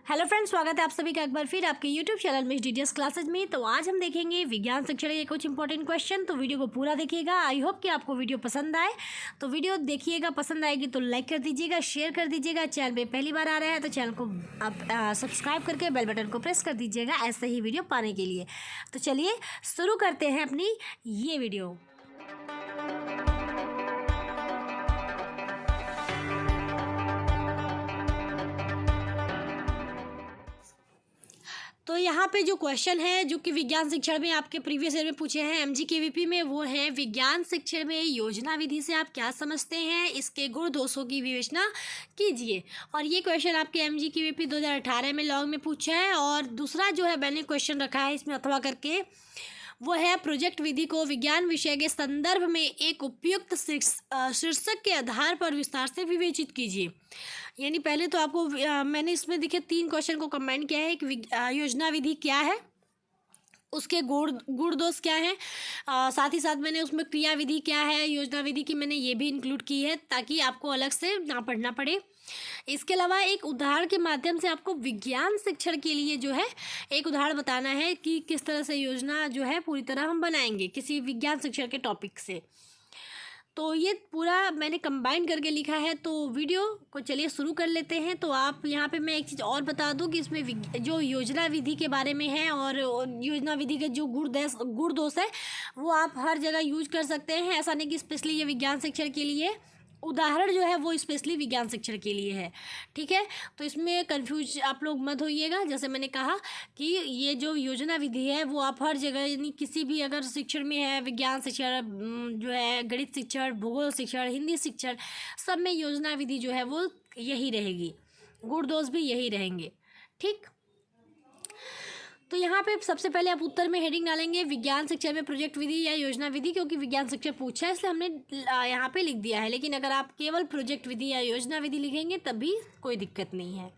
Hello friends, स्वागत है आप सभी का एक बार फिर आपके यूट्यूब चैनल में डीडीएस क्लासेज में। तो आज हम देखेंगे विज्ञान शिक्षण के कुछ इंपॉर्टेंट क्वेश्चन। तो वीडियो को पूरा देखिएगा। आई होप कि आपको वीडियो पसंद आए। तो वीडियो देखिएगा, पसंद आएगी तो लाइक कर दीजिएगा, शेयर कर दीजिएगा। चैनल पे पहली बार आ रहा है तो चैनल को आप सब्सक्राइब करके बेल बटन को प्रेस कर दीजिएगा ऐसे ही वीडियो पाने के लिए। तो चलिए शुरू करते हैं अपनी ये वीडियो। तो यहाँ पे जो क्वेश्चन है जो कि विज्ञान शिक्षण में आपके प्रीवियस ईयर में पूछे हैं MGKVP में, वो है विज्ञान शिक्षण में योजना विधि से आप क्या समझते हैं, इसके गुण दोषों की विवेचना कीजिए। और ये क्वेश्चन आपके MGKVP 2018 में लॉन्ग में पूछा है। और दूसरा जो है मैंने क्वेश्चन रखा है इसमें अथवा करके, वो है प्रोजेक्ट विधि को विज्ञान विषय के संदर्भ में एक उपयुक्त शीर्षक के आधार पर विस्तार से विवेचित कीजिए। यानी पहले तो आपको मैंने इसमें देखिए 3 क्वेश्चन को कंबाइन किया है। एक योजना विधि क्या है, उसके गुण दोष क्या है, साथ ही साथ मैंने उसमें क्रिया विधि क्या है योजना विधि की, मैंने ये भी इंक्लूड की है ताकि आपको अलग से ना पढ़ना पड़े। इसके अलावा एक उदाहरण के माध्यम से आपको विज्ञान शिक्षण के लिए जो है एक उदाहरण बताना है कि किस तरह से योजना जो है पूरी तरह हम बनाएंगे किसी विज्ञान शिक्षण के टॉपिक से। तो ये पूरा मैंने कंबाइन करके लिखा है। तो वीडियो को चलिए शुरू कर लेते हैं। तो आप यहाँ पे मैं एक चीज़ और बता दूँ कि इसमें जो योजना विधि के बारे में है और योजना विधि के जो गुण दोष है वो आप हर जगह यूज कर सकते हैं। ऐसा नहीं कि स्पेशली ये विज्ञान शिक्षण के लिए, उदाहरण जो है वो स्पेशली विज्ञान शिक्षण के लिए है। ठीक है, तो इसमें कंफ्यूज आप लोग मत होइएगा। जैसे मैंने कहा कि ये जो योजना विधि है वो आप हर जगह, यानी किसी भी अगर शिक्षण में है, विज्ञान शिक्षण जो है, गणित शिक्षण, भूगोल शिक्षण, हिंदी शिक्षण, सब में योजना विधि जो है वो यही रहेगी, गुण दोष भी यही रहेंगे। ठीक, तो यहाँ पे सबसे पहले आप उत्तर में हेडिंग डालेंगे विज्ञान शिक्षण में प्रोजेक्ट विधि या योजना विधि, क्योंकि विज्ञान शिक्षण पूछा है इसलिए हमने यहाँ पे लिख दिया है। लेकिन अगर आप केवल प्रोजेक्ट विधि या योजना विधि लिखेंगे तब भी कोई दिक्कत नहीं है।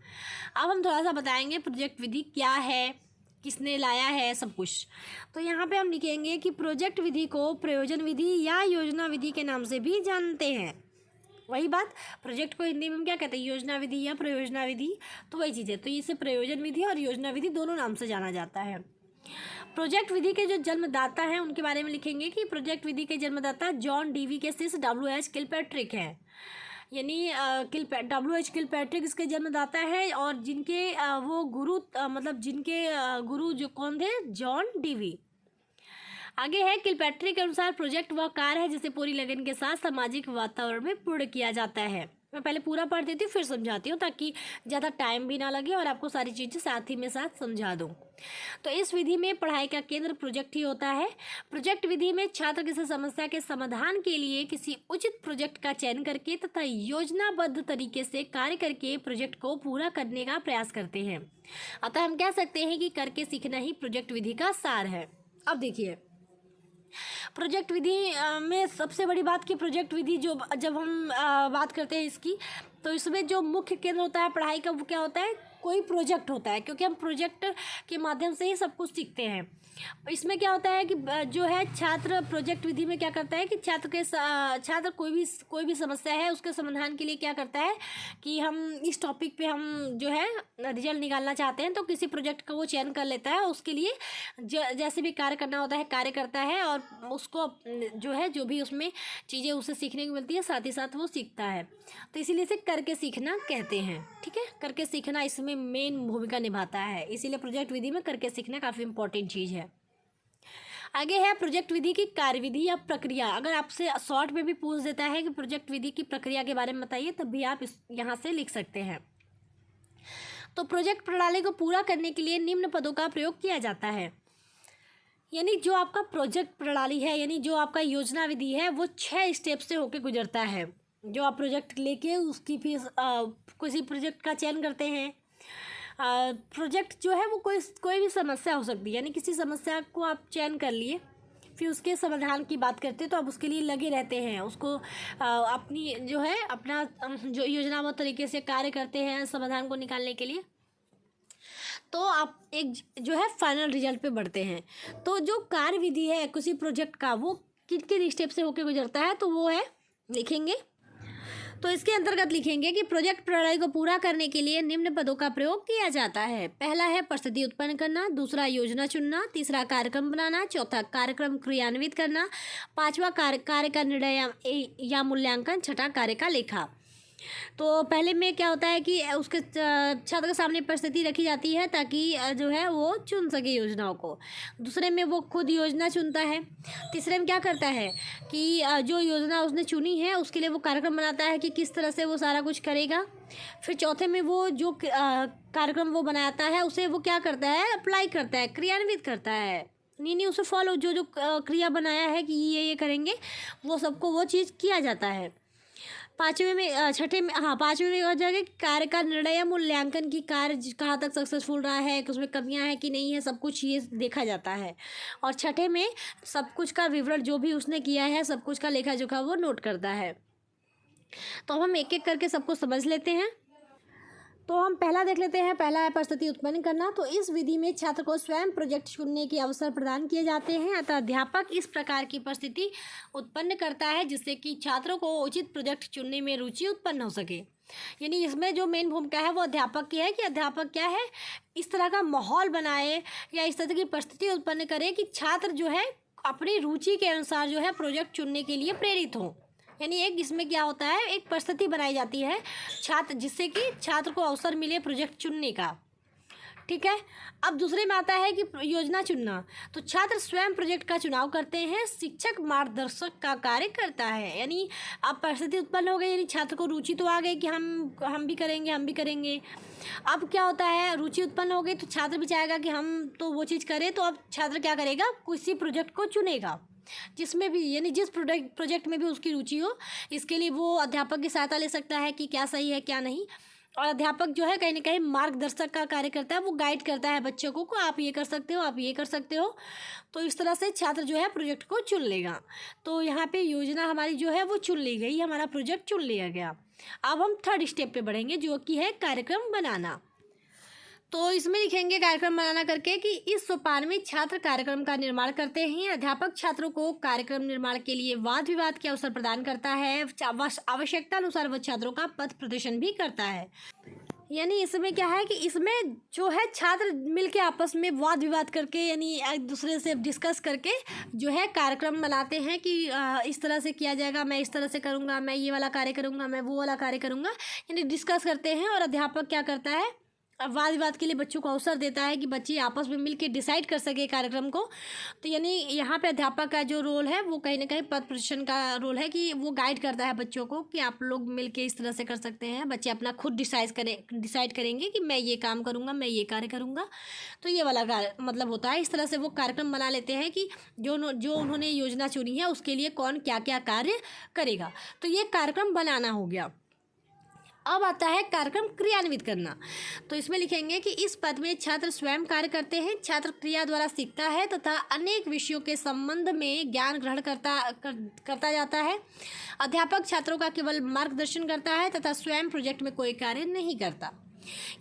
अब हम थोड़ा सा बताएंगे प्रोजेक्ट विधि क्या है, किसने लाया है, सब कुछ। तो यहाँ पे हम लिखेंगे कि प्रोजेक्ट विधि को प्रयोजन विधि या योजना विधि के नाम से भी जानते हैं। वही बात, प्रोजेक्ट को हिंदी में हम क्या कहते हैं, योजना विधि या प्रयोजना विधि, तो वही चीज़ है। तो इसे प्रयोजन विधि और योजना विधि दोनों नाम से जाना जाता है। प्रोजेक्ट विधि के जो जन्मदाता हैं उनके बारे में लिखेंगे कि प्रोजेक्ट विधि के जन्मदाता जॉन डीवी के शिष्य WH किलपैट्रिक हैं। यानी WH किलपैट्रिक इसके जन्मदाता है और जिनके वो गुरु मतलब जिनके गुरु जो कौन थे, जॉन डीवी। आगे है, किलपैट्रिक के अनुसार प्रोजेक्ट वह कार्य है जिसे पूरी लगन के साथ सामाजिक वातावरण में पूर्ण किया जाता है। मैं पहले पूरा पढ़ देती हूँ फिर समझाती हूँ ताकि ज़्यादा टाइम भी ना लगे और आपको सारी चीज़ें साथ ही में साथ समझा दूँ। तो इस विधि में पढ़ाई का केंद्र प्रोजेक्ट ही होता है। प्रोजेक्ट विधि में छात्र किसी समस्या के समाधान के लिए किसी उचित प्रोजेक्ट का चयन करके तथा योजनाबद्ध तरीके से कार्य करके प्रोजेक्ट को पूरा करने का प्रयास करते हैं। अतः हम कह सकते हैं कि करके सीखना ही प्रोजेक्ट विधि का सार है। अब देखिए, प्रोजेक्ट विधि में सबसे बड़ी बात कि प्रोजेक्ट विधि जो जब हम बात करते हैं इसकी, तो इसमें जो मुख्य केंद्र होता है पढ़ाई का वो क्या होता है, कोई प्रोजेक्ट होता है, क्योंकि हम प्रोजेक्ट के माध्यम से ही सब कुछ सीखते हैं। इसमें क्या होता है कि जो है छात्र प्रोजेक्ट विधि में क्या करता है कि छात्र कोई भी समस्या है उसके समाधान के लिए क्या करता है कि हम इस टॉपिक पे हम जो है रिजल्ट निकालना चाहते हैं तो किसी प्रोजेक्ट का वो चयन कर लेता है। उसके लिए जैसे भी कार्य करना होता है कार्य करता है और उसको जो है जो भी उसमें चीज़ें उसे सीखने को मिलती है साथ ही साथ वो सीखता है। तो इसीलिए इसे करके सीखना कहते हैं। ठीक है, करके सीखना इसमें मेन भूमिका निभाता है, इसीलिए प्रोजेक्ट विधि में करके सीखना काफ़ी इंपॉर्टेंट चीज़ है। आगे है प्रोजेक्ट विधि की कार्यविधि या प्रक्रिया। अगर आपसे शॉर्ट में भी पूछ देता है कि प्रोजेक्ट विधि की प्रक्रिया के बारे में बताइए तब भी आप यहाँ से लिख सकते हैं। तो प्रोजेक्ट प्रणाली को पूरा करने के लिए निम्न पदों का प्रयोग किया जाता है। यानी जो आपका प्रोजेक्ट प्रणाली है, यानी जो आपका योजना विधि है, वो 6 स्टेप से होकर गुजरता है। जो आप प्रोजेक्ट लेके उसकी फिर किसी प्रोजेक्ट का चयन करते हैं। प्रोजेक्ट जो है वो कोई भी समस्या हो सकती है, यानी किसी समस्या को आप चयन कर लिए, फिर उसके समाधान की बात करते हैं तो आप उसके लिए लगे रहते हैं, उसको अपनी जो है अपना जो योजनाबद्ध तरीके से कार्य करते हैं समाधान को निकालने के लिए। तो आप एक जो है फाइनल रिजल्ट पे बढ़ते हैं। तो जो कार्य विधि है किसी प्रोजेक्ट का वो किन किन स्टेप से होकर गुजरता है तो वो है लिखेंगे। तो इसके अंतर्गत लिखेंगे कि प्रोजेक्ट प्रणाली को पूरा करने के लिए निम्न पदों का प्रयोग किया जाता है। पहला है परिस्थिति उत्पन्न करना, दूसरा योजना चुनना, तीसरा कार्यक्रम बनाना, चौथा कार्यक्रम क्रियान्वित करना, पांचवा कार्य का निर्णय या मूल्यांकन, छठा कार्य का लेखा। तो पहले में क्या होता है कि उसके छात्र के सामने परिस्थिति रखी जाती है ताकि जो है वो चुन सके योजनाओं को। दूसरे में वो खुद योजना चुनता है। तीसरे में क्या करता है कि जो योजना उसने चुनी है उसके लिए वो कार्यक्रम बनाता है कि किस तरह से वो सारा कुछ करेगा। फिर चौथे में वो जो कार्यक्रम वो बनाता है उसे वो क्या करता है, अप्लाई करता है, क्रियान्वित करता है। नहीं उसे फॉलो जो क्रिया बनाया है कि ये करेंगे वो सबको वो चीज़ किया जाता है। पाँचवें में हो जाएगा कार्य का निर्णय या मूल्यांकन की कार्य कहाँ तक सक्सेसफुल रहा है, उसमें कमियां हैं कि नहीं है, सब कुछ ये देखा जाता है। और छठे में सब कुछ का विवरण जो भी उसने किया है सब कुछ का लेखा जोखा वो नोट करता है। तो हम एक एक करके सबको समझ लेते हैं। तो हम पहला देख लेते हैं। पहला है परिस्थिति उत्पन्न करना। तो इस विधि में छात्र को स्वयं प्रोजेक्ट चुनने के अवसर प्रदान किए जाते हैं। अतः अध्यापक इस प्रकार की परिस्थिति उत्पन्न करता है जिससे कि छात्रों को उचित प्रोजेक्ट चुनने में रुचि उत्पन्न हो सके। यानी इसमें जो मेन भूमिका है वो अध्यापक की है कि अध्यापक क्या है, इस तरह का माहौल बनाए या इस तरह की परिस्थिति उत्पन्न करे कि छात्र जो है अपनी रुचि के अनुसार जो है प्रोजेक्ट चुनने के लिए प्रेरित हों। यानी एक इसमें क्या होता है, एक परिस्थिति बनाई जाती है छात्र जिससे कि छात्र को अवसर मिले प्रोजेक्ट चुनने का। ठीक है। अब दूसरे में आता है कि योजना चुनना। तो छात्र स्वयं प्रोजेक्ट का चुनाव करते हैं, शिक्षक मार्गदर्शक का कार्य करता है। यानी अब परिस्थिति उत्पन्न हो गई, यानी छात्र को रुचि तो आ गई कि हम भी करेंगे। अब क्या होता है, रुचि उत्पन्न हो गई तो छात्र भी चाहेगा कि हम तो वो चीज़ करें। तो अब छात्र क्या करेगा, किसी प्रोजेक्ट को चुनेगा जिसमें भी, यानी जिस प्रोजेक्ट में भी उसकी रुचि हो। इसके लिए वो अध्यापक की सहायता ले सकता है कि क्या सही है क्या नहीं। और अध्यापक जो है कहीं ना कहीं मार्गदर्शक का कार्य करता है, वो गाइड करता है बच्चों को आप ये कर सकते हो, आप ये कर सकते हो। तो इस तरह से छात्र जो है प्रोजेक्ट को चुन लेगा। तो यहाँ पे योजना हमारी जो है वो चुन ली गई, हमारा प्रोजेक्ट चुन लिया गया। अब हम थर्ड स्टेप पे बढ़ेंगे जो कि है कार्यक्रम बनाना। तो इसमें लिखेंगे कार्यक्रम बनाना करके कि इस सोपान में छात्र कार्यक्रम का निर्माण करते हैं। अध्यापक छात्रों को कार्यक्रम निर्माण के लिए वाद विवाद के अवसर प्रदान करता है। आवश्यकता अनुसार वह छात्रों का पथ प्रदर्शन भी करता है। यानी इसमें क्या है कि इसमें जो है छात्र मिलके आपस में वाद विवाद करके यानी एक दूसरे से डिस्कस करके जो है कार्यक्रम बनाते हैं कि इस तरह से किया जाएगा, मैं इस तरह से करूँगा, मैं ये वाला कार्य करूँगा, मैं वो वाला कार्य करूँगा। यानी डिस्कस करते हैं और अध्यापक क्या करता है, वाद विवाद के लिए बच्चों को अवसर देता है कि बच्चे आपस में मिलकर डिसाइड कर सके कार्यक्रम को। तो यानी यहाँ पे अध्यापक का जो रोल है वो कहीं ना कहीं पथ प्रदर्शन का रोल है कि वो गाइड करता है बच्चों को कि आप लोग मिलके इस तरह से कर सकते हैं। बच्चे अपना खुद डिसाइड करेंगे कि मैं ये काम करूँगा, मैं ये कार्य करूँगा। तो ये वाला मतलब होता है। इस तरह से वो कार्यक्रम बना लेते हैं कि जो उन्होंने योजना चुनी है उसके लिए कौन क्या क्या कार्य करेगा। तो ये कार्यक्रम बनाना हो गया। अब आता है कार्यक्रम क्रियान्वित करना। तो इसमें लिखेंगे कि इस पद में छात्र स्वयं कार्य करते हैं। छात्र क्रिया द्वारा सीखता है तथा अनेक विषयों के संबंध में ज्ञान ग्रहण करता जाता है। अध्यापक छात्रों का केवल मार्गदर्शन करता है तथा स्वयं प्रोजेक्ट में कोई कार्य नहीं करता।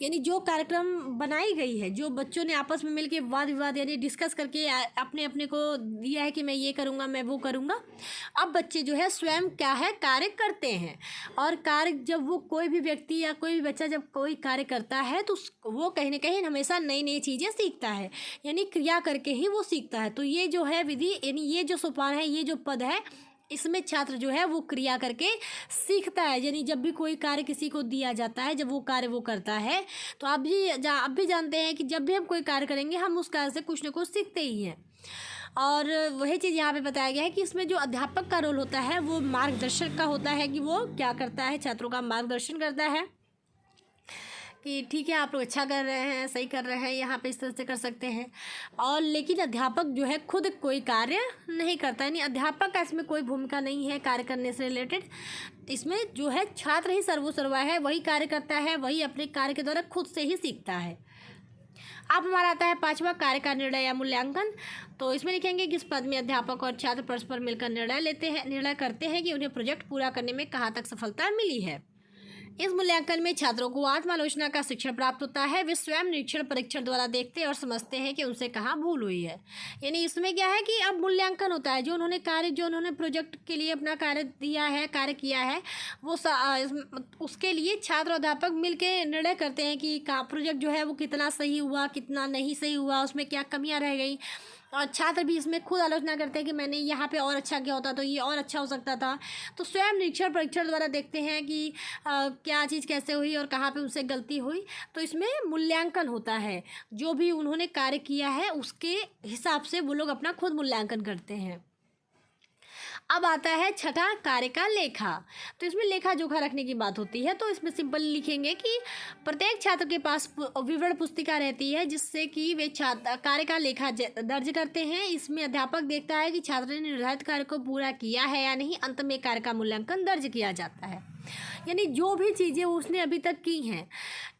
यानी जो कार्यक्रम बनाई गई है, जो बच्चों ने आपस में मिलकर वाद विवाद यानी डिस्कस करके अपने अपने को दिया है कि मैं ये करूँगा, मैं वो करूँगा। अब बच्चे जो है स्वयं क्या है कार्य करते हैं। और कार्य जब वो कोई भी व्यक्ति या कोई भी बच्चा जब कोई कार्य करता है तो वो कहीं ना कहीं हमेशा नई नई चीज़ें सीखता है, यानी क्रिया करके ही वो सीखता है। तो ये जो है विधि, यानी ये जो सोपान है, ये जो पद है, इसमें छात्र जो है वो क्रिया करके सीखता है। यानी जब भी कोई कार्य किसी को दिया जाता है, जब वो कार्य वो करता है, तो आप भी जानते हैं कि जब भी हम कोई कार्य करेंगे हम उस कार्य से कुछ ना कुछ सीखते ही हैं। और वही चीज़ यहाँ पे बताया गया है कि इसमें जो अध्यापक का रोल होता है वो मार्गदर्शक का होता है कि वो क्या करता है, छात्रों का मार्गदर्शन करता है कि ठीक है आप लोग अच्छा कर रहे हैं, सही कर रहे हैं, यहाँ पे इस तरह से कर सकते हैं। और लेकिन अध्यापक जो है खुद कोई कार्य नहीं करता, यानी अध्यापक का इसमें कोई भूमिका नहीं है कार्य करने से रिलेटेड। इसमें जो है छात्र ही सर्वोसर्वा है, वही कार्य करता है, वही अपने कार्य के द्वारा खुद से ही सीखता है। अब हमारा आता है पांचवा कार्य का निर्णय या मूल्यांकन। तो इसमें लिखेंगे कि इस पद में अध्यापक और छात्र परस्पर मिलकर निर्णय करते हैं कि उन्हें प्रोजेक्ट पूरा करने में कहाँ तक सफलता मिली है। इस मूल्यांकन में छात्रों को आत्मालोचना का शिक्षण प्राप्त होता है। वे स्वयं निरीक्षण परीक्षण द्वारा देखते और समझते हैं कि उनसे कहाँ भूल हुई है। यानी इसमें क्या है कि अब मूल्यांकन होता है, जो उन्होंने प्रोजेक्ट के लिए अपना कार्य दिया है, कार्य किया है, वो उसके लिए छात्र अध्यापक मिलकर निर्णय करते हैं कि प्रोजेक्ट जो है वो कितना सही हुआ, कितना नहीं सही हुआ, उसमें क्या कमियाँ रह गई। और छात्र भी इसमें खुद आलोचना करते हैं कि मैंने यहाँ पे और अच्छा किया होता तो ये और अच्छा हो सकता था। तो स्वयं निरीक्षण परीक्षण द्वारा देखते हैं कि क्या चीज़ कैसे हुई और कहाँ पे उनसे गलती हुई। तो इसमें मूल्यांकन होता है, जो भी उन्होंने कार्य किया है उसके हिसाब से वो लोग अपना खुद मूल्यांकन करते हैं। अब आता है छठा, कार्य का लेखा। तो इसमें लेखा जोखा रखने की बात होती है। तो इसमें सिंपल लिखेंगे कि प्रत्येक छात्र के पास विवरण पुस्तिका रहती है, जिससे कि वे छात्र कार्य का लेखा दर्ज करते हैं। इसमें अध्यापक देखता है कि छात्र ने निर्धारित कार्य को पूरा किया है या नहीं। अंत में कार्य का मूल्यांकन दर्ज किया जाता है। यानी जो भी चीज़ें उसने अभी तक की हैं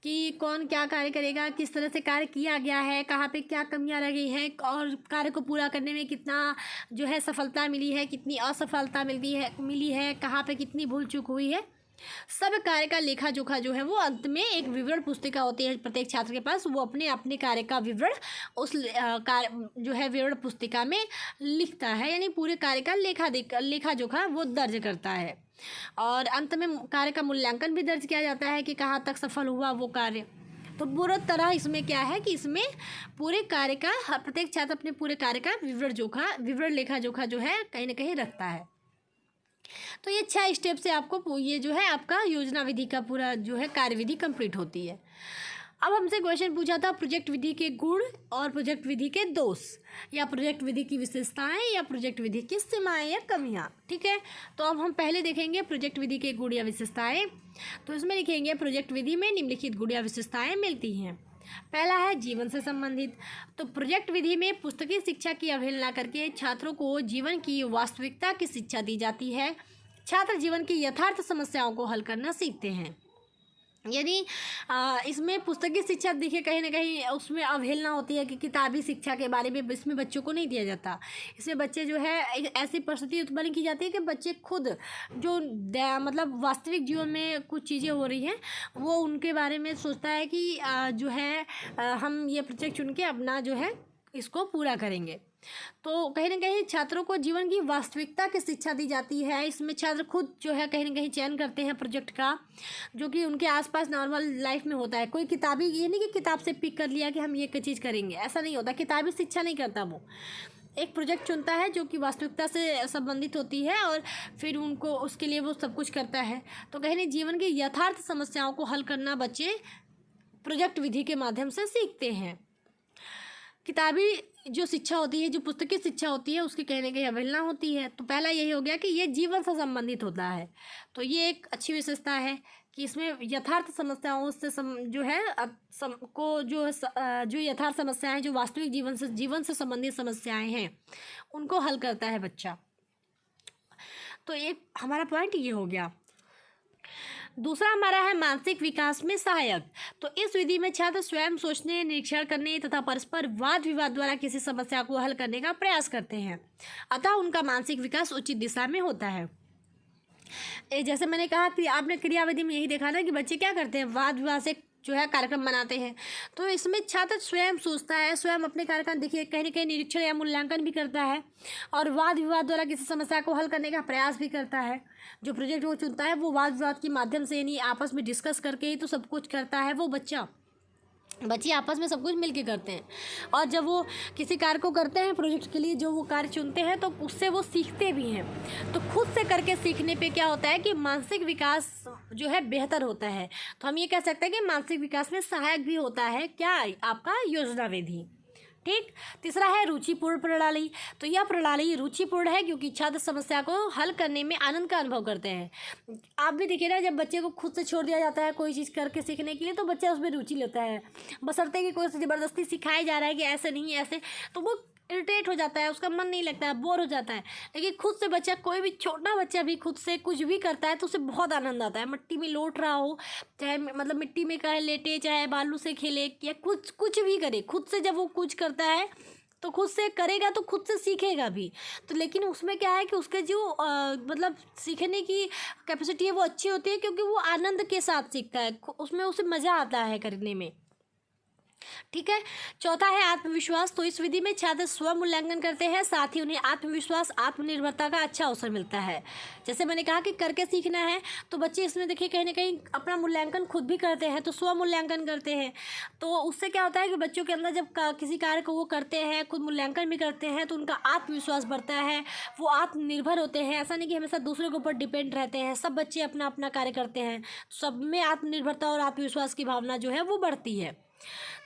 कि कौन क्या कार्य करेगा, किस तरह से कार्य किया गया है, कहाँ पे क्या कमियां रह गई हैं और कार्य को पूरा करने में कितना जो है सफलता मिली है, कितनी असफलता मिली है, कहाँ पे कितनी भूल चूक हुई है, सब कार्य का लेखा जोखा जो है वो अंत में एक विवरण पुस्तिका होती है प्रत्येक छात्र के पास। वो अपने अपने कार्य का विवरण उस कार्य जो है विवरण पुस्तिका में लिखता है। यानी पूरे कार्य का लेखा जोखा वो दर्ज करता है। और अंत में कार्य का मूल्यांकन भी दर्ज किया जाता है कि कहाँ तक सफल हुआ वो कार्य। तो पूरा तरह इसमें क्या है कि इसमें पूरे कार्य का प्रत्येक छात्र अपने पूरे कार्य का विवरण लेखा जोखा जो है कहीं ना कहीं रखता है। तो ये 6 स्टेप से आपको ये जो है आपका योजना विधि का पूरा जो है कार्यविधि कंप्लीट होती है। अब हमसे क्वेश्चन पूछा था प्रोजेक्ट विधि के गुण और प्रोजेक्ट विधि के दोष, या प्रोजेक्ट विधि की विशेषताएं, या प्रोजेक्ट विधि की सीमाएं या कमियां। ठीक है, तो अब हम पहले देखेंगे प्रोजेक्ट विधि के गुण या विशेषताएं। तो इसमें लिखेंगे प्रोजेक्ट विधि में निम्नलिखित गुण या विशेषताएं मिलती हैं। पहला है जीवन से संबंधित। तो प्रोजेक्ट विधि में पुस्तकीय शिक्षा की अवहेलना करके छात्रों को जीवन की वास्तविकता की शिक्षा दी जाती है। छात्र जीवन की यथार्थ समस्याओं को हल करना सीखते हैं। यानी इसमें पुस्तकीय शिक्षा देखिए कहीं ना कहीं उसमें अवहेलना होती है कि किताबी शिक्षा के बारे में इसमें बच्चों को नहीं दिया जाता। इसमें बच्चे जो है एक ऐसी परिस्थिति उत्पन्न की जाती है कि बच्चे खुद जो मतलब वास्तविक जीवन में कुछ चीज़ें हो रही हैं वो उनके बारे में सोचता है कि जो है हम ये प्रोजेक्ट चुन के अपना जो है इसको पूरा करेंगे। तो कहीं ना कहीं छात्रों को जीवन की वास्तविकता की शिक्षा दी जाती है। इसमें छात्र खुद जो है कहीं ना कहीं चयन करते हैं प्रोजेक्ट का, जो कि उनके आसपास नॉर्मल लाइफ में होता है। कोई किताबी ये नहीं कि किताब से पिक कर लिया कि हम ये चीज़ करेंगे, ऐसा नहीं होता। किताबी शिक्षा नहीं करता, वो एक प्रोजेक्ट चुनता है जो कि वास्तविकता से संबंधित होती है और फिर उनको उसके लिए वो सब कुछ करता है। तो कहीं ना जीवन की यथार्थ समस्याओं को हल करना बच्चे प्रोजेक्ट विधि के माध्यम से सीखते हैं। किताबी जो शिक्षा होती है, जो पुस्तकीय शिक्षा होती है, उसकी कहीं ना कहीं अवहेलना होती है। तो पहला यही हो गया कि ये जीवन से संबंधित होता है। तो ये एक अच्छी विशेषता है कि इसमें यथार्थ समस्याओं से जो है जो यथार्थ समस्याएं, जो वास्तविक जीवन से संबंधित समस्याएं हैं, उनको हल करता है बच्चा। तो एक हमारा पॉइंट ये हो गया। दूसरा हमारा है मानसिक विकास में सहायक। तो इस विधि में छात्र स्वयं सोचने, निरीक्षण करने तथा परस्पर वाद विवाद द्वारा किसी समस्या को हल करने का प्रयास करते हैं, अतः उनका मानसिक विकास उचित दिशा में होता है। जैसे मैंने कहा कि आपने क्रियाविधि में यही देखा ना कि बच्चे क्या करते हैं, वाद विवाद से जो है कार्यक्रम बनाते हैं। तो इसमें छात्र स्वयं सोचता है, स्वयं अपने कार्यक्रम देखिए कहीं ना कहीं निरीक्षण या मूल्यांकन भी करता है और वाद विवाद द्वारा किसी समस्या को हल करने का प्रयास भी करता है। जो प्रोजेक्ट वो चुनता है वो वाद विवाद के माध्यम से, यानी आपस में डिस्कस करके ही तो सब कुछ करता है वो बच्चे आपस में सब कुछ मिलके करते हैं। और जब वो किसी कार्य को करते हैं प्रोजेक्ट के लिए, जो वो कार्य चुनते हैं, तो उससे वो सीखते भी हैं। तो खुद से करके सीखने पे क्या होता है कि मानसिक विकास जो है बेहतर होता है। तो हम ये कह सकते हैं कि मानसिक विकास में सहायक भी होता है क्या, आपका योजना विधि। ठीक। तीसरा है रुचिपूर्ण प्रणाली। तो यह प्रणाली रुचिपूर्ण है क्योंकि छात्र समस्या को हल करने में आनंद का अनुभव करते हैं। आप भी देखिए ना, जब बच्चे को खुद से छोड़ दिया जाता है कोई चीज़ करके सीखने के लिए, तो बच्चा उसमें रुचि लेता है। बशर्ते कि कोई ज़बरदस्ती सिखाया जा रहा है कि ऐसे नहीं ऐसे, तो वो इरिटेट हो जाता है, उसका मन नहीं लगता है, बोर हो जाता है। लेकिन खुद से बच्चा, कोई भी छोटा बच्चा भी खुद से कुछ भी करता है तो उसे बहुत आनंद आता है। मिट्टी में लौट रहा हो, चाहे मतलब मिट्टी में कहे लेटे, चाहे बालू से खेले, या कुछ भी करे, खुद से जब वो कुछ करता है तो खुद से करेगा तो खुद से सीखेगा भी। तो लेकिन उसमें क्या है कि उसके जो मतलब सीखने की कैपेसिटी है वो अच्छी होती है, क्योंकि वो आनंद के साथ सीखता है, उसमें उसे मज़ा आता है करने में। ठीक है। चौथा है आत्मविश्वास। तो इस विधि में छात्र स्व मूल्यांकन करते हैं, साथ ही उन्हें आत्मविश्वास आत्मनिर्भरता का अच्छा अवसर मिलता है। जैसे मैंने कहा कि करके सीखना है, तो बच्चे इसमें देखिए कहीं ना कहीं अपना मूल्यांकन खुद भी करते हैं, तो स्व मूल्यांकन करते हैं। तो उससे क्या होता है कि बच्चों के अंदर जब किसी कार्य को वो करते हैं, खुद मूल्यांकन भी करते हैं, तो उनका आत्मविश्वास बढ़ता है, वो आत्मनिर्भर होते हैं। ऐसा नहीं कि हमेशा दूसरों के ऊपर डिपेंड रहते हैं, सब बच्चे अपना अपना कार्य करते हैं, सब में आत्मनिर्भरता और आत्मविश्वास की भावना जो है वो बढ़ती है।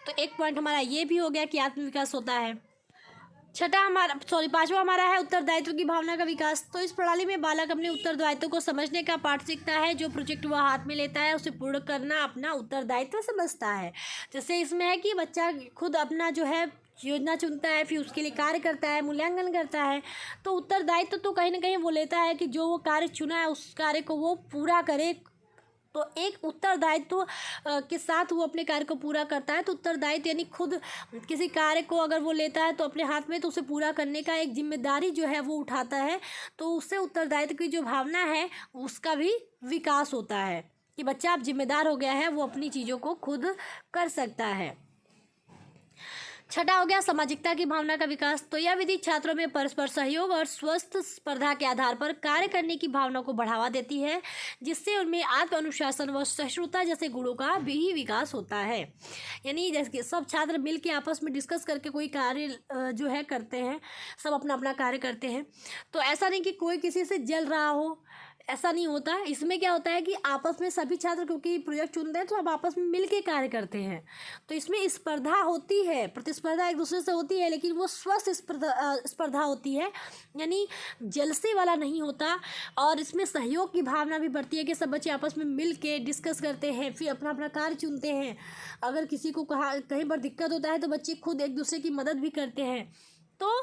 तो एक पॉइंट हमारा ये भी हो गया कि आत्मविकास होता है। पांचवा हमारा है उत्तरदायित्व की भावना का विकास। तो इस प्रणाली में बालक अपने उत्तरदायित्व को समझने का पाठ सीखता है। जो प्रोजेक्ट वह हाथ में लेता है उसे पूर्ण करना अपना उत्तरदायित्व समझता है। जैसे इसमें है कि बच्चा खुद अपना जो है योजना चुनता है, फिर उसके लिए कार्य करता है, मूल्यांकन करता है। तो उत्तरदायित्व तो कहीं ना कहीं वो लेता है कि जो वो कार्य चुना है उस कार्य को वो पूरा करे। तो एक उत्तरदायित्व के साथ वो अपने कार्य को पूरा करता है। तो उत्तरदायित्व यानी खुद किसी कार्य को अगर वो लेता है तो अपने हाथ में, तो उसे पूरा करने का एक जिम्मेदारी जो है वो उठाता है। तो उससे उत्तरदायित्व की जो भावना है उसका भी विकास होता है कि बच्चा अब जिम्मेदार हो गया है, वो अपनी चीज़ों को खुद कर सकता है। छठा हो गया सामाजिकता की भावना का विकास। तो यह विधि छात्रों में परस्पर सहयोग और स्वस्थ स्पर्धा के आधार पर कार्य करने की भावना को बढ़ावा देती है, जिससे उनमें आत्म अनुशासन व सहिष्णुता जैसे गुणों का भी विकास होता है। यानी जैसे सब छात्र मिल के आपस में डिस्कस करके कोई कार्य जो है करते हैं, सब अपना अपना कार्य करते हैं। तो ऐसा नहीं कि कोई किसी से जल रहा हो, ऐसा नहीं होता। इसमें क्या होता है कि आपस में सभी छात्र क्योंकि प्रोजेक्ट चुनते हैं तो अब आपस में मिल के कार्य करते हैं। तो इसमें स्पर्धा होती है, प्रतिस्पर्धा एक दूसरे से होती है, लेकिन वो स्वस्थ स्पर्धा होती है, यानी जलसे वाला नहीं होता। और इसमें सहयोग की भावना भी बढ़ती है कि सब बच्चे आपस में मिल के डिस्कस करते हैं, फिर अपना अपना कार्य चुनते हैं। अगर किसी को कहीं पर दिक्कत होता है तो बच्चे खुद एक दूसरे की मदद भी करते हैं। तो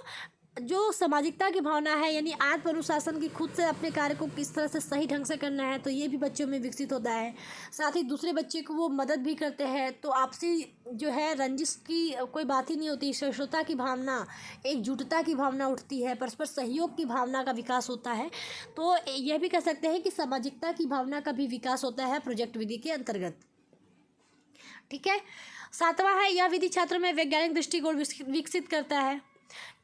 जो सामाजिकता की भावना है, यानी आत्म अनुशासन की, खुद से अपने कार्य को किस तरह से सही ढंग से करना है, तो ये भी बच्चों में विकसित होता है। साथ ही दूसरे बच्चे को वो मदद भी करते हैं। तो आपसी जो है रंजिश की कोई बात ही नहीं होती, सहिष्णुता की भावना, एकजुटता की भावना उठती है, परस्पर सहयोग की भावना का विकास होता है। तो यह भी कह सकते हैं कि सामाजिकता की भावना का भी विकास होता है प्रोजेक्ट विधि के अंतर्गत। ठीक है। सातवां है, यह विधि छात्रों में वैज्ञानिक दृष्टिकोण विकसित करता है।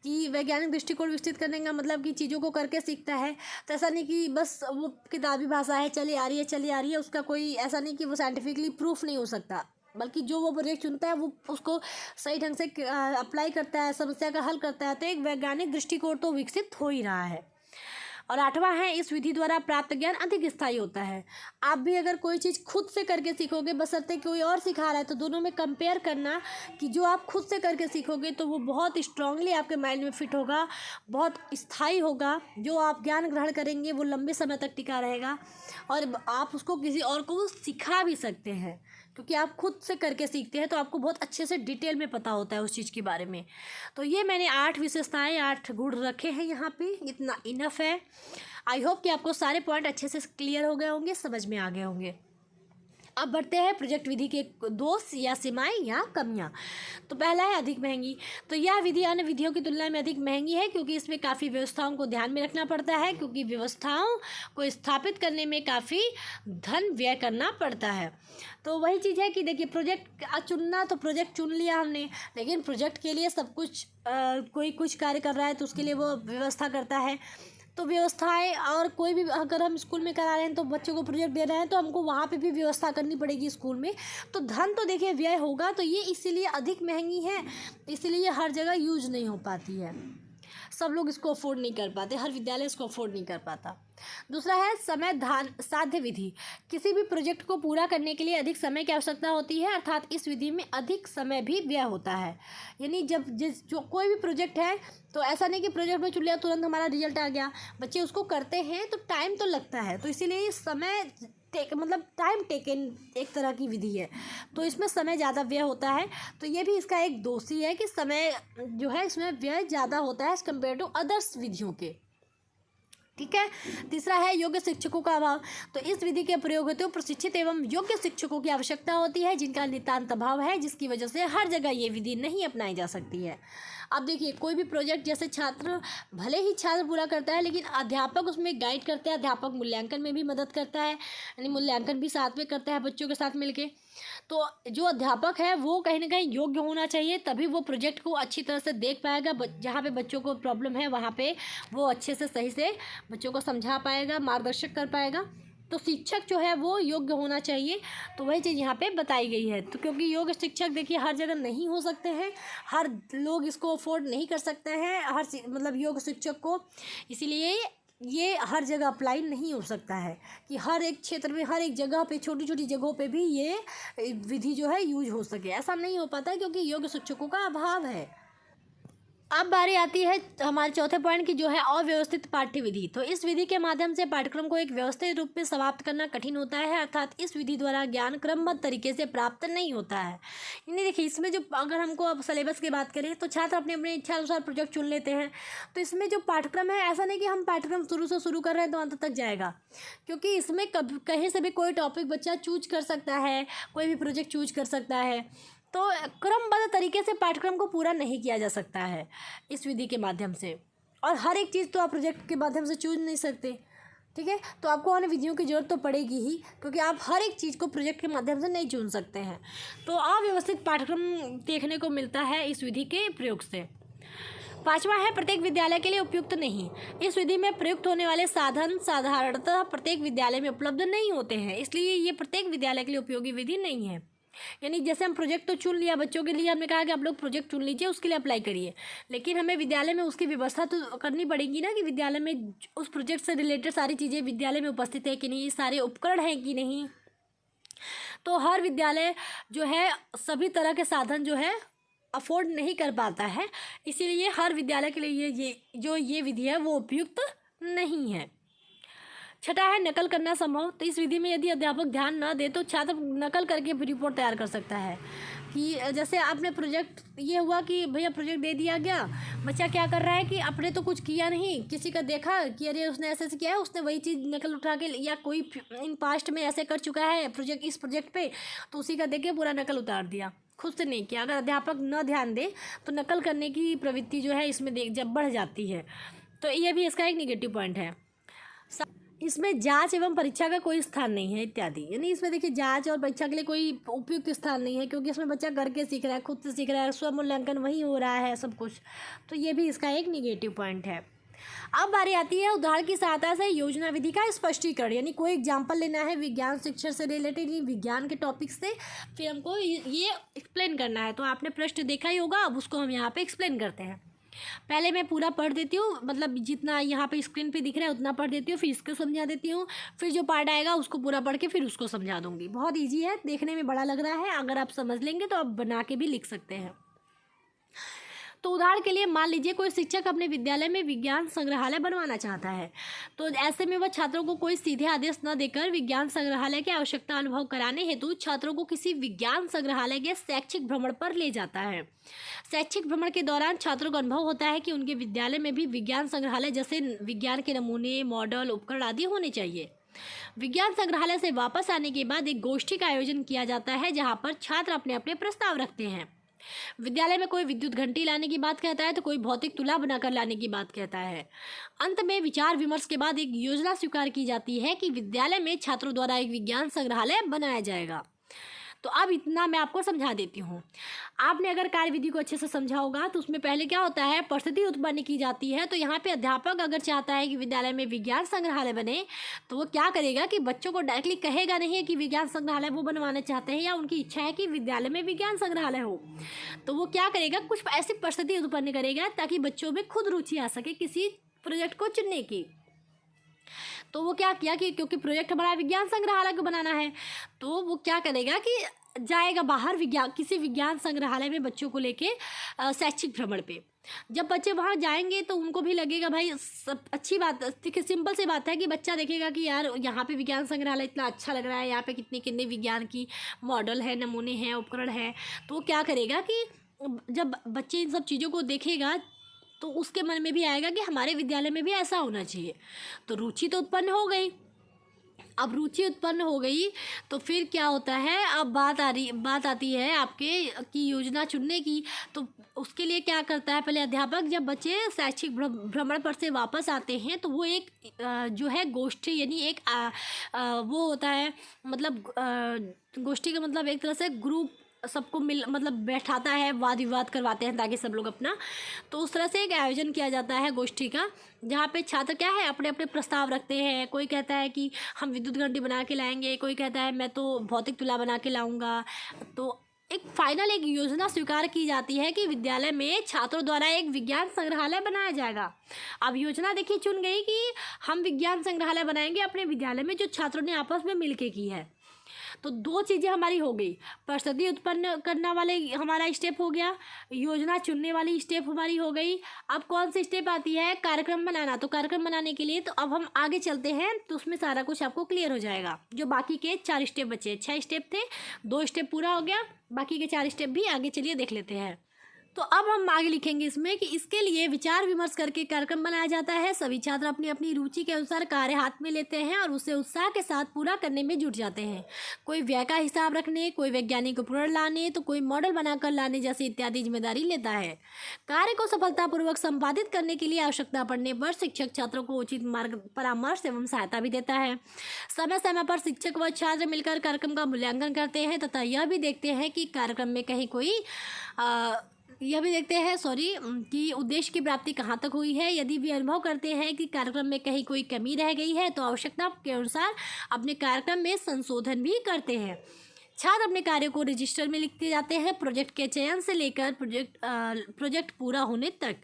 कि वैज्ञानिक दृष्टिकोण विकसित करने का मतलब कि चीज़ों को करके सीखता है। तो ऐसा नहीं कि बस वो किताबी भाषा है, चली आ रही है, उसका कोई ऐसा नहीं कि वो साइंटिफिकली प्रूफ नहीं हो सकता, बल्कि जो वो प्रोजेक्ट चुनता है वो उसको सही ढंग से अप्लाई करता है, समस्या का हल करता है। तो एक वैज्ञानिक दृष्टिकोण तो विकसित हो ही रहा है। और आठवां है, इस विधि द्वारा प्राप्त ज्ञान अधिक स्थायी होता है। आप भी अगर कोई चीज़ खुद से करके सीखोगे, बशर्ते कोई और सिखा रहा है, तो दोनों में कंपेयर करना कि जो आप खुद से करके सीखोगे तो वो बहुत स्ट्रांगली आपके माइंड में फिट होगा, बहुत स्थायी होगा। जो आप ज्ञान ग्रहण करेंगे वो लंबे समय तक टिका रहेगा, और आप उसको किसी और को सिखा भी सकते हैं, क्योंकि आप खुद से करके सीखते हैं तो आपको बहुत अच्छे से डिटेल में पता होता है उस चीज़ के बारे में। तो ये मैंने 8 विशेषताएं, 8 गुण रखे हैं यहाँ पे, इतना इनफ है। आई होप कि आपको सारे पॉइंट अच्छे से क्लियर हो गए होंगे, समझ में आ गए होंगे। अब बढ़ते हैं प्रोजेक्ट विधि के दोष या सीमाएं या कमियां। तो पहला है अधिक महंगी। तो यह विधि अन्य विधियों की तुलना में अधिक महंगी है, क्योंकि इसमें काफ़ी व्यवस्थाओं को ध्यान में रखना पड़ता है, क्योंकि व्यवस्थाओं को स्थापित करने में काफ़ी धन व्यय करना पड़ता है। तो वही चीज़ है कि देखिए प्रोजेक्ट चुनना, तो प्रोजेक्ट चुन लिया हमने, लेकिन प्रोजेक्ट के लिए सब कुछ कोई कुछ कार्य कर रहा है तो उसके लिए वो व्यवस्था करता है। तो व्यवस्थाएं, और कोई भी अगर हम स्कूल में करा रहे हैं तो बच्चों को प्रोजेक्ट दे रहे हैं तो हमको वहाँ पे भी व्यवस्था करनी पड़ेगी स्कूल में। तो धन तो देखिए व्यय होगा, तो ये इसीलिए अधिक महंगी है, इसीलिए हर जगह यूज नहीं हो पाती है, सब लोग इसको अफोर्ड नहीं कर पाते, हर विद्यालय इसको अफोर्ड नहीं कर पाता। दूसरा है समय धान साध्य विधि। किसी भी प्रोजेक्ट को पूरा करने के लिए अधिक समय की आवश्यकता होती है, अर्थात इस विधि में अधिक समय भी व्यय होता है। यानी जो कोई भी प्रोजेक्ट है, तो ऐसा नहीं कि प्रोजेक्ट में चुन लिया तुरंत हमारा रिजल्ट आ गया, बच्चे उसको करते हैं तो टाइम तो लगता है। तो इसीलिए समय मतलब टाइम टेकन एक तरह की विधि है, तो इसमें समय ज़्यादा व्यय होता है। तो ये भी इसका एक दोषी है कि समय जो है इसमें व्यय ज़्यादा होता है एज़ कम्पेयर टू अदर्स विधियों के। ठीक है। तीसरा है योग्य शिक्षकों का अभाव। तो इस विधि के प्रयोग हेतु प्रशिक्षित एवं योग्य शिक्षकों की आवश्यकता होती है, जिनका नितांत अभाव है, जिसकी वजह से हर जगह ये विधि नहीं अपनाई जा सकती है। अब देखिए, कोई भी प्रोजेक्ट जैसे छात्र भले ही छात्र पूरा करता है, लेकिन अध्यापक उसमें गाइड करता है, अध्यापक मूल्यांकन में भी मदद करता है, यानी मूल्यांकन भी साथ में करता है बच्चों के साथ मिलके। तो जो अध्यापक है वो कहीं ना कहीं योग्य होना चाहिए, तभी वो प्रोजेक्ट को अच्छी तरह से देख पाएगा। जहाँ पे बच्चों को प्रॉब्लम है वहाँ पे वो अच्छे से सही से बच्चों को समझा पाएगा, मार्गदर्शन कर पाएगा। तो शिक्षक जो है वो योग्य होना चाहिए। तो वही चीज़ यहाँ पे बताई गई है। तो क्योंकि योग्य शिक्षक देखिए हर जगह नहीं हो सकते हैं, हर लोग इसको अफोर्ड नहीं कर सकते हैं, मतलब योग्य शिक्षक को, इसीलिए ये हर जगह अप्लाई नहीं हो सकता है कि हर एक क्षेत्र में, हर एक जगह पे, छोटी छोटी जगहों पे भी ये विधि जो है यूज हो सके, ऐसा नहीं हो पाता है क्योंकि योग्य शिक्षकों का अभाव है। अब बारी आती है हमारे चौथे पॉइंट की, जो है अव्यवस्थित पाठ्य विधि। तो इस विधि के माध्यम से पाठ्यक्रम को एक व्यवस्थित रूप में समाप्त करना कठिन होता है, अर्थात इस विधि द्वारा ज्ञान क्रमबद्ध तरीके से प्राप्त नहीं होता है। यानी देखिए, इसमें जो अगर हमको अब सिलेबस की बात करें तो छात्र अपने अपने इच्छा अनुसार प्रोजेक्ट चुन लेते हैं। तो इसमें जो पाठ्यक्रम है, ऐसा नहीं कि हम पाठ्यक्रम शुरू से शुरू कर रहे हैं तो अंत तक जाएगा, क्योंकि इसमें कहीं से भी कोई टॉपिक बच्चा चूज कर सकता है, कोई भी प्रोजेक्ट चूज कर सकता है। तो क्रमबद्ध तरीके से पाठ्यक्रम को पूरा नहीं किया जा सकता है इस विधि के माध्यम से, और हर एक चीज़ तो आप प्रोजेक्ट के माध्यम से चूज नहीं सकते। ठीक है, तो आपको अन्य विधियों की जरूरत तो पड़ेगी ही, क्योंकि आप हर एक चीज़ को प्रोजेक्ट के माध्यम से नहीं चुन सकते हैं। तो अव्यवस्थित पाठ्यक्रम देखने को मिलता है इस विधि के प्रयोग से। पांचवा है प्रत्येक विद्यालय के लिए उपयुक्त नहीं। इस विधि में प्रयुक्त होने वाले साधन साधारणतः प्रत्येक विद्यालय में उपलब्ध नहीं होते हैं, इसलिए ये प्रत्येक विद्यालय के लिए उपयोगी विधि नहीं है। यानी जैसे हम प्रोजेक्ट तो चुन लिया बच्चों के लिए, हमने कहा कि आप लोग प्रोजेक्ट चुन लीजिए, उसके लिए अप्लाई करिए, लेकिन हमें विद्यालय में उसकी व्यवस्था तो करनी पड़ेगी ना, कि विद्यालय में उस प्रोजेक्ट से रिलेटेड सारी चीज़ें विद्यालय में उपस्थित है कि नहीं, सारे उपकरण हैं कि नहीं। तो हर विद्यालय जो है सभी तरह के साधन जो है अफोर्ड नहीं कर पाता है, इसीलिए हर विद्यालय के लिए ये विधि है वो उपयुक्त नहीं है। छठा है नकल करना संभव। तो इस विधि में यदि अध्यापक ध्यान न दे तो छात्र नकल करके रिपोर्ट तैयार कर सकता है। कि जैसे आपने प्रोजेक्ट, ये हुआ कि भैया प्रोजेक्ट दे दिया गया, बच्चा क्या कर रहा है कि अपने तो कुछ किया नहीं, किसी का देखा कि अरे उसने ऐसे किया है, उसने वही चीज़ नकल उठा के, या कोई इन पास्ट में ऐसे कर चुका है प्रोजेक्ट, इस प्रोजेक्ट पे, तो उसी का देख के पूरा नकल उतार दिया, खुद से नहीं किया। अगर अध्यापक न ध्यान दे तो नकल करने की प्रवृत्ति जो है इसमें जब बढ़ जाती है। तो ये भी इसका एक निगेटिव पॉइंट है। इसमें जांच एवं परीक्षा का कोई स्थान नहीं है इत्यादि। यानी इसमें देखिए जांच और परीक्षा के लिए कोई उपयुक्त स्थान नहीं है, क्योंकि इसमें बच्चा करके सीख रहा है, खुद से सीख रहा है, स्व मूल्यांकन वही हो रहा है सब कुछ। तो ये भी इसका एक निगेटिव पॉइंट है। अब बारी आती है उदाहरण की सहायता से योजना विधि का स्पष्टीकरण। यानी कोई एग्जाम्पल लेना है विज्ञान शिक्षा से रिलेटेड, विज्ञान के टॉपिक से, फिर हमको ये एक्सप्लेन करना है। तो आपने प्रश्न देखा ही होगा, अब उसको हम यहाँ पे एक्सप्लेन करते हैं। पहले मैं पूरा पढ़ देती हूँ, मतलब जितना यहाँ पे स्क्रीन पे दिख रहा है उतना पढ़ देती हूँ, फिर इसको समझा देती हूँ, फिर जो पार्ट आएगा उसको पूरा पढ़ के फिर उसको समझा दूँगी। बहुत ईजी है, देखने में बड़ा लग रहा है, अगर आप समझ लेंगे तो आप बना के भी लिख सकते हैं। तो उदाहरण के लिए मान लीजिए कोई शिक्षक अपने विद्यालय में विज्ञान संग्रहालय बनवाना चाहता है। तो ऐसे में वह छात्रों को कोई सीधे आदेश न देकर विज्ञान संग्रहालय की आवश्यकता अनुभव कराने हेतु छात्रों को किसी विज्ञान संग्रहालय के शैक्षिक भ्रमण पर ले जाता है। शैक्षिक भ्रमण के दौरान छात्रों को अनुभव होता है कि उनके विद्यालय में भी विज्ञान संग्रहालय जैसे विज्ञान के नमूने, मॉडल, उपकरण आदि होने चाहिए। विज्ञान संग्रहालय से वापस आने के बाद एक गोष्ठी का आयोजन किया जाता है, जहाँ पर छात्र अपने अपने प्रस्ताव रखते हैं। विद्यालय में कोई विद्युत घंटी लाने की बात कहता है, तो कोई भौतिक तुला बनाकर लाने की बात कहता है। अंत में विचार विमर्श के बाद एक योजना स्वीकार की जाती है कि विद्यालय में छात्रों द्वारा एक विज्ञान संग्रहालय बनाया जाएगा। तो अब इतना मैं आपको समझा देती हूँ। आपने अगर कार्यविधि को अच्छे से समझा होगा तो उसमें पहले क्या होता है, परिस्थिति उत्पन्न की जाती है। तो यहाँ पे अध्यापक अगर चाहता है कि विद्यालय में विज्ञान संग्रहालय बने, तो वो क्या करेगा कि बच्चों को डायरेक्टली कहेगा नहीं कि विज्ञान संग्रहालय वो बनवाना चाहते हैं या उनकी इच्छा है कि विद्यालय में विज्ञान संग्रहालय हो। तो वो क्या करेगा, कुछ ऐसी परिस्थिति उत्पन्न करेगा ताकि बच्चों में खुद रुचि आ सके किसी प्रोजेक्ट को चुनने की। तो वो क्या किया कि क्योंकि प्रोजेक्ट हमारा विज्ञान संग्रहालय को बनाना है, तो वो क्या करेगा कि जाएगा बाहर किसी विज्ञान संग्रहालय में बच्चों को लेके शैक्षिक भ्रमण पे। जब बच्चे वहाँ जाएंगे तो उनको भी लगेगा भाई सब अच्छी बात, देखिए सिंपल सी बात है कि बच्चा देखेगा कि यार यहाँ पे विज्ञान संग्रहालय इतना अच्छा लग रहा है, यहाँ पे कितने कितने विज्ञान की मॉडल है, नमूने हैं, उपकरण है। तो वो क्या करेगा कि जब बच्चे इन सब चीज़ों को देखेगा तो उसके मन में भी आएगा कि हमारे विद्यालय में भी ऐसा होना चाहिए। तो रुचि तो उत्पन्न हो गई। अब रुचि उत्पन्न हो गई तो फिर क्या होता है, अब बात आती है आपके की योजना चुनने की। तो उसके लिए क्या करता है, पहले अध्यापक जब बच्चे शैक्षिक भ्रमण पर से वापस आते हैं तो वो एक जो है गोष्ठी, यानी एक वो होता है, मतलब गोष्ठी का मतलब एक तरह से ग्रुप सबको मतलब बैठाता है, वाद विवाद करवाते हैं ताकि सब लोग अपना, तो उस तरह से एक आयोजन किया जाता है गोष्ठी का, जहाँ पे छात्र क्या है अपने अपने प्रस्ताव रखते हैं। कोई कहता है कि हम विद्युत घंटी बना के लाएंगे, कोई कहता है मैं तो भौतिक तुला बना के लाऊंगा। तो एक फाइनल एक योजना स्वीकार की जाती है कि विद्यालय में छात्रों द्वारा एक विज्ञान संग्रहालय बनाया जाएगा। अब योजना देखिए चुन गई कि हम विज्ञान संग्रहालय बनाएंगे अपने विद्यालय में, जो छात्रों ने आपस में मिलके की है। तो दो चीज़ें हमारी हो गई, परिस्थिति उत्पन्न करना वाले हमारा स्टेप हो गया, योजना चुनने वाली स्टेप हमारी हो गई। अब कौन सी स्टेप आती है, कार्यक्रम बनाना। तो कार्यक्रम बनाने के लिए तो अब हम आगे चलते हैं, तो उसमें सारा कुछ आपको क्लियर हो जाएगा। जो बाकी के 4 स्टेप बचे, 6 स्टेप थे, 2 स्टेप पूरा हो गया, बाकी के 4 स्टेप भी आगे चलिए देख लेते हैं। तो अब हम आगे लिखेंगे इसमें कि इसके लिए विचार विमर्श करके कार्यक्रम बनाया जाता है। सभी छात्र अपनी अपनी रुचि के अनुसार कार्य हाथ में लेते हैं और उसे उत्साह के साथ पूरा करने में जुट जाते हैं। कोई व्यय का हिसाब रखने, कोई वैज्ञानिक उपकरण लाने, तो कोई मॉडल बनाकर लाने जैसे इत्यादि जिम्मेदारी लेता है। कार्य को सफलतापूर्वक संपादित करने के लिए आवश्यकता पड़ने पर शिक्षक छात्रों को उचित मार्ग परामर्श एवं सहायता भी देता है। समय समय पर शिक्षक व छात्र मिलकर कार्यक्रम का मूल्यांकन करते हैं तथा यह भी देखते हैं कि कार्यक्रम में कहीं कोई कि उद्देश्य की प्राप्ति कहाँ तक हुई है। यदि भी अनुभव करते हैं कि कार्यक्रम में कहीं कोई कमी रह गई है तो आवश्यकता के अनुसार अपने कार्यक्रम में संशोधन भी करते हैं। छात्र अपने कार्य को रजिस्टर में लिखते जाते हैं, प्रोजेक्ट के चयन से लेकर प्रोजेक्ट पूरा होने तक।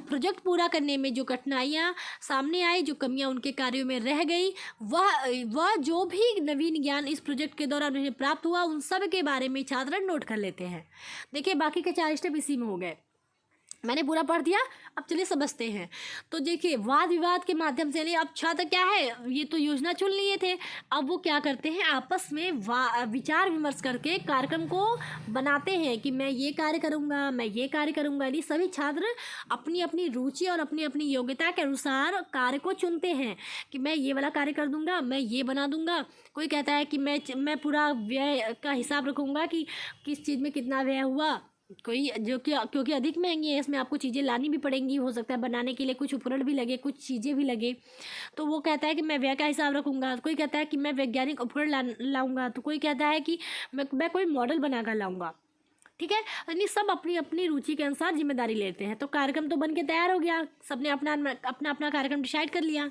प्रोजेक्ट पूरा करने में जो कठिनाइयाँ सामने आई, जो कमियाँ उनके कार्यों में रह गई, वह जो भी नवीन ज्ञान इस प्रोजेक्ट के दौरान उन्हें प्राप्त हुआ, उन सब के बारे में छात्र नोट कर लेते हैं। देखिए बाकी के 4 स्टेप इसी में हो गए, मैंने पूरा पढ़ दिया। अब चलिए समझते हैं। तो देखिए वाद विवाद के माध्यम से, अब छात्र क्या है, ये तो योजना चुन लिए थे, अब वो क्या करते हैं आपस में विचार विमर्श करके कार्यक्रम को बनाते हैं कि मैं ये कार्य करूँगा, मैं ये कार्य करूँगा। यानी सभी छात्र अपनी अपनी रुचि और अपनी अपनी योग्यता के अनुसार कार्य को चुनते हैं कि मैं ये वाला कार्य कर दूँगा, मैं ये बना दूँगा। कोई कहता है कि मैं पूरा व्यय का हिसाब रखूँगा कि किस चीज़ में कितना व्यय हुआ। कोई जो कि क्योंकि अधिक महंगी है, इसमें आपको चीज़ें लानी भी पड़ेंगी, हो सकता है बनाने के लिए कुछ उपकरण भी लगे, कुछ चीज़ें भी लगे, तो वो कहता है कि मैं व्यय का हिसाब रखूँगा। कोई कहता है कि मैं वैज्ञानिक उपकरण लाऊंगा, तो कोई कहता है कि मैं कोई मॉडल बनाकर लाऊंगा। ठीक है, यानी सब अपनी अपनी रुचि के अनुसार जिम्मेदारी लेते हैं। तो कार्यक्रम तो बन के तैयार हो गया, सबने अपना अपना अपना कार्यक्रम डिसाइड कर लिया।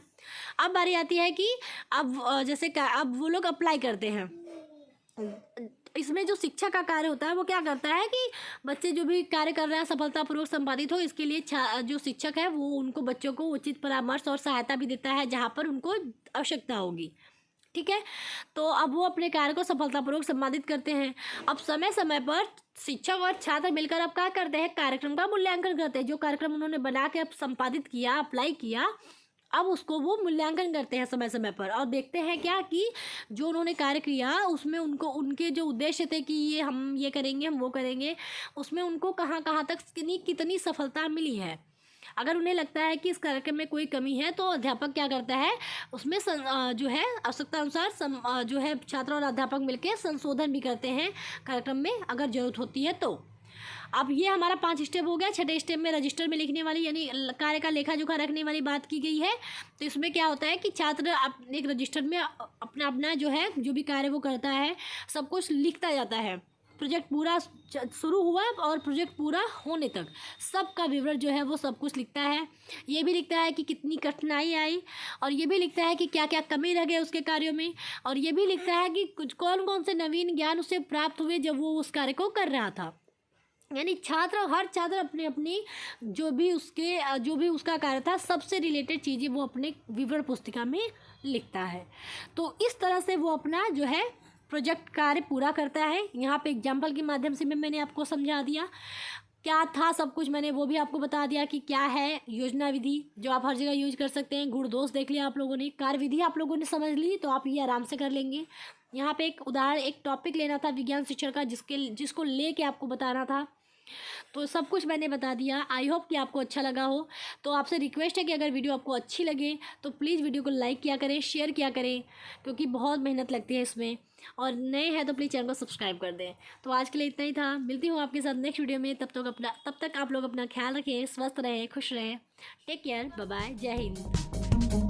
अब बारी आती है कि अब जैसे अब वो लोग अप्लाई करते हैं। इसमें जो शिक्षा का कार्य होता है वो क्या करता है कि बच्चे जो भी कार्य कर रहे हैं सफलतापूर्वक संपादित हो, इसके लिए जो शिक्षक है वो उनको बच्चों को उचित परामर्श और सहायता भी देता है जहाँ पर उनको आवश्यकता होगी। ठीक है, तो अब वो अपने कार्य को सफलतापूर्वक संपादित करते हैं। अब समय समय पर शिक्षक और छात्र मिलकर अब क्या करते हैं, कार्यक्रम का मूल्यांकन करते हैं। जो कार्यक्रम उन्होंने बना के अब संपादित किया, अप्लाई किया, अब उसको वो मूल्यांकन करते हैं समय समय पर और देखते हैं क्या कि जो उन्होंने कार्य किया उसमें उनको उनके जो उद्देश्य थे कि ये हम ये करेंगे, हम वो करेंगे, उसमें उनको कहाँ कहाँ तक कितनी सफलता मिली है। अगर उन्हें लगता है कि इस कार्यक्रम में कोई कमी है तो अध्यापक क्या करता है, उसमें जो है आवश्यकता अनुसार जो है छात्र और अध्यापक मिलकर संशोधन भी करते हैं कार्यक्रम में अगर जरूरत होती है तो। अब ये हमारा 5 स्टेप हो गया। 6ठे स्टेप में रजिस्टर में लिखने वाली यानी कार्य का लेखा जोखा रखने वाली बात की गई है। तो इसमें क्या होता है कि छात्र एक रजिस्टर में अपना अपना जो है जो भी कार्य वो करता है सब कुछ लिखता जाता है। प्रोजेक्ट पूरा शुरू हुआ और प्रोजेक्ट पूरा होने तक सबका विवरण जो है वो सब कुछ लिखता है। ये भी लिखता है कि कितनी कठिनाई आई और ये भी लिखता है कि क्या क्या कमी रह गए उसके कार्यों में, और ये भी लिखता है कि कुछ कौन कौन से नवीन ज्ञान उसे प्राप्त हुए जब वो उस कार्य को कर रहा था। यानी हर छात्र अपनी अपनी जो भी उसका कार्य था सबसे रिलेटेड चीज़ें वो अपने विवरण पुस्तिका में लिखता है। तो इस तरह से वो अपना जो है प्रोजेक्ट कार्य पूरा करता है। यहाँ पे एग्जाम्पल के माध्यम से मैंने आपको समझा दिया क्या था सब कुछ, मैंने वो भी आपको बता दिया कि क्या है योजना विधि जो आप हर जगह यूज कर सकते हैं। गुण दोष देख लिया आप लोगों ने, कार्य विधि आप लोगों ने समझ ली तो आप ये आराम से कर लेंगे। यहाँ पे एक उदाहरण एक टॉपिक लेना था विज्ञान शिक्षण का जिसको लेके आपको बताना था तो सब कुछ मैंने बता दिया। आई होप कि आपको अच्छा लगा हो। तो आपसे रिक्वेस्ट है कि अगर वीडियो आपको अच्छी लगे तो प्लीज़ वीडियो को लाइक किया करें, शेयर किया करें, क्योंकि बहुत मेहनत लगती है इसमें। और नए हैं तो प्लीज़ चैनल को सब्सक्राइब कर दें। तो आज के लिए इतना ही था। मिलती हूँ आपके साथ नेक्स्ट वीडियो में। तब तक आप लोग अपना ख्याल रखें, स्वस्थ रहें, खुश रहें। टेक केयर, बाय बाय, जय हिंद।